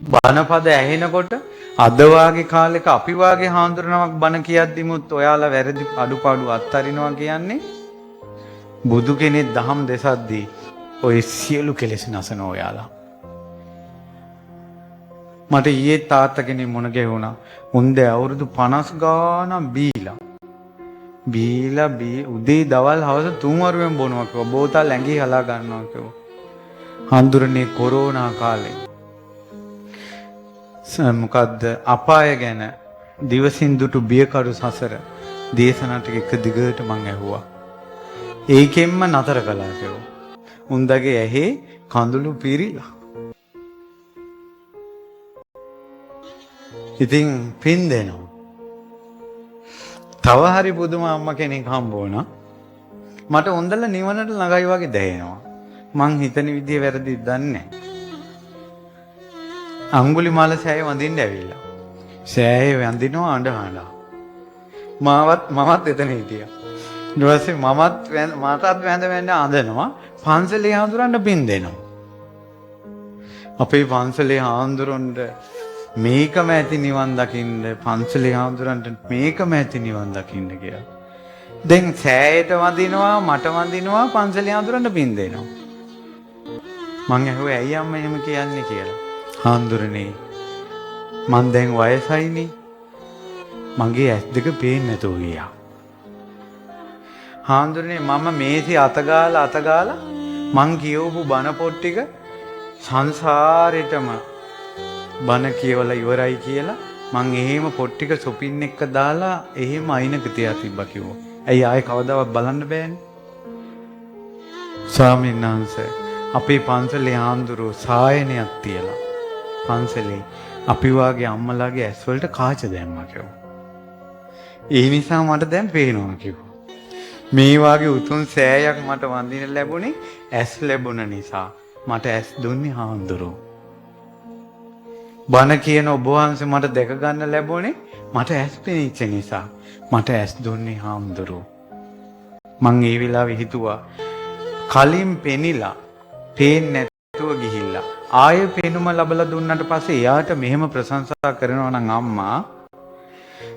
බණපද ඇහෙනකොට අද වාගේ කාලෙක අපි වාගේ හාමුදුරනමක් බණ කියද්දිමුත් ඔයාලා වැරදි අඩුපාඩු අත්හරිනවා කියන්නේ බුදු කෙනෙක් දහම් දෙසද්දී ඔය සියලු කෙලෙස් නැසන ඔයාලා. මට ඊයේ තාත්තා කෙනෙක් මොන ගැහුණා. උන්දේ අවුරුදු 50 ගාණක් බීලා උදේ දවල් හවස 3 වරුවෙන් බොනවා කිව්වා. බෝතල් ඇඟේ හලා ගන්නවා කිව්වා. හාමුදුරනේ කොරෝනා කාලේ මොකද්ද අපාය ගැන දිවසින් දුටු බියකරු සසර දේශනා ටික එක දිගට මං ඇහුවා. ඒකෙන්ම නතර කළා කිව්වා. උන්දගේ ඇහි කඳුළු පිරීලා. ඉතින් පින් දෙනවා. තව හරි පුදුම අම්මා කෙනෙක් හම්බ වුණා. මට හොඳල නිවනට ළඟයි වගේ දැනෙනවා. මං හිතන විදිය වැරදිද දන්නේ නැහැ. අඟුලිමාල සෑය වඳින්න ඇවිල්ලා. සෑය වඳිනවා අඬනවා. මමත් එතන හිටියා. ඊට පස්සේ මටත් වැඳ අඬනවා. පන්සලේ හාමුදුරන්ට පින් දෙනවා. අපේ පන්සලේ හාමුදුරන්ට මේකම ඇති නිවන් දකින්න පන්සලේ හාමුදුරන්ට මේකම ඇති නිවන් දකින්න කියලා. දැන් සෑයට වඳිනවා මට වඳිනවා පන්සලේ හාමුදුරන්ට පින් දෙනවා. මං ඇහුවේ ඇයි අම්මා එහෙම කියන්නේ කියලා. හාමුදුරනේ මං දැන් වයසයිනේ. මගේ ඇස් දෙක පේන්නේ නැතුව ගියා. හාමුදුරනේ මම මේසි අතගාලා මං කියවපු බණ පොත් ටික සංසාරෙටම බණ කියවලා ඉවරයි කියලා මං එහෙම පොත් ටික සොපින් එක දාලා එහෙම අයිනක තියා තිබ්බා කිව්වා. ඇයි ආයේ කවදාවත් බලන්න බෑනේ? ස්වාමීන් වහන්සේ අපේ පන්සලේ හාමුදුරුවෝ සායනයක් තියලා පන්සලේ අපි වාගේ අම්මලාගේ ඇස් වලට කාච දැම්මා කිව්වා. ඒ නිසා මට දැන් පේනවා කිව්වා. මේ වාගේ උතුම් සෑයක් මට වඳින්න ලැබුණේ ඇස් ලැබුණ නිසා. මට ඇස් දුන්නේ හාමුදුරුවෝ. බණ කියන ඔබ වහන්සේ මට දැක ගන්න ලැබුණේ මට ඇස් පෙනිච්ච නිසා. මට ඇස් දුන්නේ හාමුදුරුවෝ. මං ඒ වෙලාවේ හිතුවා කලින් පෙනිලා පේන්නේ නැතුව ගිහිල්ලා ආයෙ පෙනුම ලැබලා දුන්නාට පස්සේ එයාට මෙහෙම ප්‍රශංසා කරනවා නම් අම්මා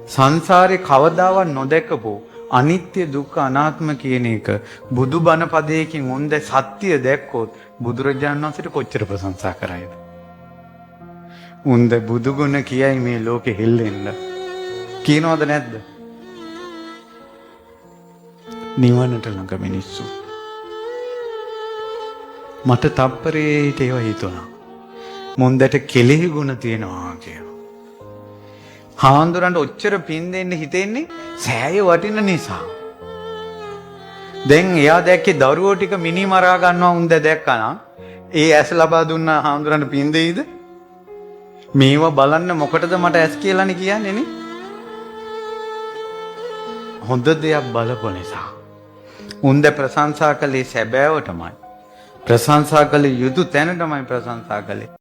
සංසාරේ කවදාවත් නොදැකපු අනිත්‍ය දුක්ඛ අනාත්ම කියන එක බුදුබණ පදයකින් උන්ද සත්‍ය දැක්කොත් බුදුරජාණන් වහන්සේට කොච්චර ප්‍රශංසා කරයිද? උන්ද බුදුගුණ කියයි මේ ලෝකෙ හෙල්ලෙන්න. කියනවද නැද්ද? නිවනට ළඟ මිනිස්සු. මට තප්පරේට ඒව හිතුණා. මුන්දට කෙලෙහි ගුණ තියෙනවා කියලා. හාමුදුරන්ට ඔච්චර පින් දෙන්න හිතෙන්නේ සෑය වටින නිසා. දැන් එයා දැක්කේ දරුවෝ ටික මිනි මරා ගන්නවා උන්ද දැක්කනම් ඒ ඇස් ලබා දුන්න හාමුදුරන්ට පින් දෙයිද? මේව බලන්න මොකටද මට ඇස් කියලානේ කියන්නේ නේ? හොඳ දෙයක් බලපු නිසා. උන්ද ප්‍රශංසා කළේ සැබෑවටමයි. ප්‍රශංසා කළ යුතු තැනටමයි ප්‍රශංසා කළේ.